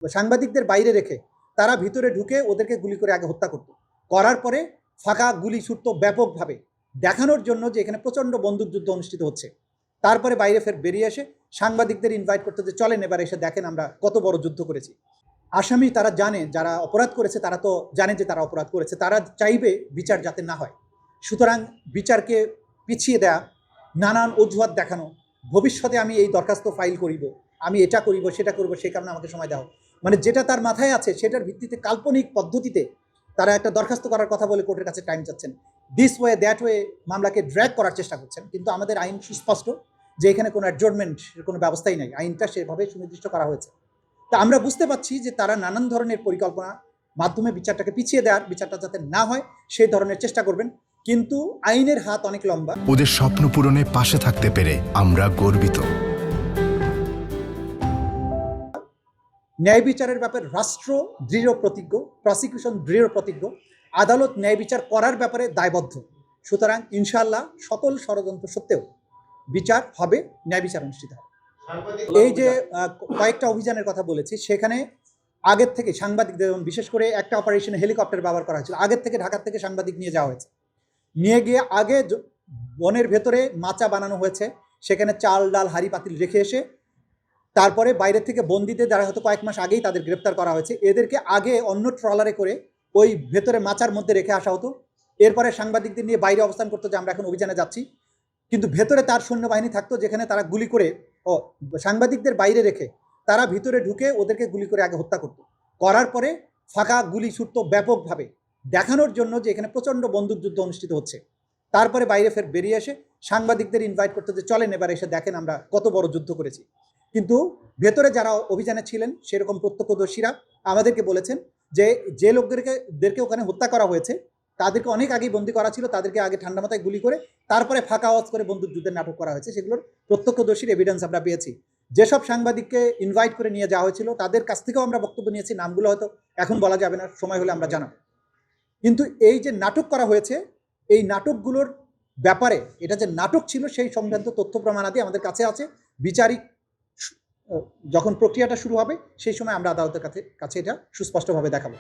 সাংবাদিকদের বাইরে রেখে তারা ভিতরে ঢুকে ওদেরকে গুলি করে আগে হত্যা করত, করার পরে ফাঁকা গুলি ছুটত ব্যাপকভাবে, দেখানোর জন্য যে এখানে প্রচণ্ড বন্দুকযুদ্ধ অনুষ্ঠিত হচ্ছে। তারপরে বাইরে ফের বেরিয়ে এসে সাংবাদিকদের ইনভাইট করতে, যে চলেন এবার এসে দেখেন আমরা কত বড় যুদ্ধ করেছি। আসামি তারা জানে, যারা অপরাধ করেছে তারা তো জানে যে তারা অপরাধ করেছে, তারা চাইবে বিচার যাতে না হয়। সুতরাং বিচারকে পিছিয়ে দেয়া, নানান অজুহাত দেখানো, ভবিষ্যতে আমি এই দরখাস্ত ফাইল করিব, আমি এটা করিব, সেটা করব, সেই কারণে আমাকে সময় দাও, মানে যেটা তার মাথায় আছে সেটার ভিত্তিতে কাল্পনিক পদ্ধতিতে তারা একটা দরখাস্ত করার কথা বলে কোর্টের কাছে টাইম চাচ্ছেন। দিস ওয়ে দ্যাট ওয়ে মামলাকে ড্র্যাগ করার চেষ্টা করছেন। কিন্তু আমাদের আইন সুস্পষ্ট যে এখানে কোনো অ্যাডজর্নমেন্টের কোনো ব্যবস্থাই নাই, আইনটা সেভাবে সুনির্দিষ্ট করা হয়েছে। তা আমরা বুঝতে পারছি যে তারা নানান ধরনের পরিকল্পনা মাধ্যমে বিচারটাকে পিছিয়ে দেওয়ার, বিচারটা যাতে না হয় সেই ধরনের চেষ্টা করবেন। কিন্তু আইনের হাত অনেক লম্বা। ওদের স্বপ্ন পূরণে পাশে থাকতে পেরে আমরা গর্বিত। ন্যায় বিচারের ব্যাপারে রাষ্ট্র দৃঢ় প্রতিজ্ঞ, প্রসিকিউশন দৃঢ় প্রতিজ্ঞ, আদালত ন্যায় বিচার করার ব্যাপারে দায়বদ্ধ। সুতরাং ইনশাআল্লাহ সকল ষড়যন্ত্র সত্ত্বেও বিচার হবে, ন্যায় বিচার অনুষ্ঠিত হবে। এই যে কয়েকটা অভিযানের কথা বলেছি, সেখানে আগের থেকে সাংবাদিকদের, বিশেষ করে একটা অপারেশনে হেলিকপ্টার ব্যবহার করা হয়েছিল, আগের থেকে ঢাকার থেকে সাংবাদিক নিয়ে যাওয়া হয়েছে, নিয়ে গিয়ে আগে বনের ভেতরে মাচা বানানো হয়েছে, সেখানে চাল ডাল হাঁড়ি পাতিল রেখে এসে তারপরে বাইরে থেকে বন্দীদের, যারা হয়তো কয়েক মাস আগেই তাদের গ্রেপ্তার করা হয়েছে, এদেরকে আগে অন্য ট্রলারে করে ওই ভেতরে মাচার মধ্যে রেখে আসা হতো। এরপরে সাংবাদিকদের নিয়ে বাইরে অবস্থান করতো যে আমরা এখন অভিযানে যাচ্ছি, কিন্তু ভেতরে তার সৈন্যবাহিনী থাকতো, যেখানে তারা গুলি করে সাংবাদিকদের বাইরে রেখে তারা ভিতরে ঢুকে ওদেরকে গুলি করে আগে হত্যা করতো, করার পরে ফাঁকা গুলি ছুটত ব্যাপকভাবে, দেখানোর জন্য যে এখানে প্রচণ্ড বন্দুকযুদ্ধ অনুষ্ঠিত হচ্ছে। তারপরে বাইরে ফের বেরিয়ে এসে সাংবাদিকদের ইনভাইট করতে, যে চলেন এবার এসে দেখেন আমরা কত বড় যুদ্ধ করেছি। কিন্তু ভেতরে যারা অভিযানে ছিলেন সেরকম প্রত্যক্ষদর্শীরা আমাদেরকে বলেছেন যে যে লোকদেরকে ওখানে হত্যা করা হয়েছে তাদেরকে অনেক আগেই বন্দী করা ছিল, তাদেরকে আগে ঠান্ডা মাথায় গুলি করে তারপরে ফাঁকা আওয়াজ করে বন্দুক যুদ্ধের নাটক করা হয়েছে। সেগুলোর প্রত্যক্ষদর্শীর এভিডেন্স আমরা পেয়েছি। যেসব সাংবাদিককে ইনভাইট করে নিয়ে যাওয়া হয়েছিল তাদের কাছ থেকেও আমরা বক্তব্য নিয়েছি, নামগুলো হয়তো এখন বলা যাবে না, সময় হলে আমরা জানাবো। কিন্তু এই যে নাটক করা হয়েছে, এই নাটকগুলোর ব্যাপারে, এটা যে নাটক ছিল সেই সংক্রান্ত তথ্য প্রমাণাদি আমাদের কাছে আছে। বিচারিক যখন প্রক্রিয়াটা শুরু হবে সেই সময় আমরা আদালতের কাছে এটা সুস্পষ্টভাবে দেখাবো।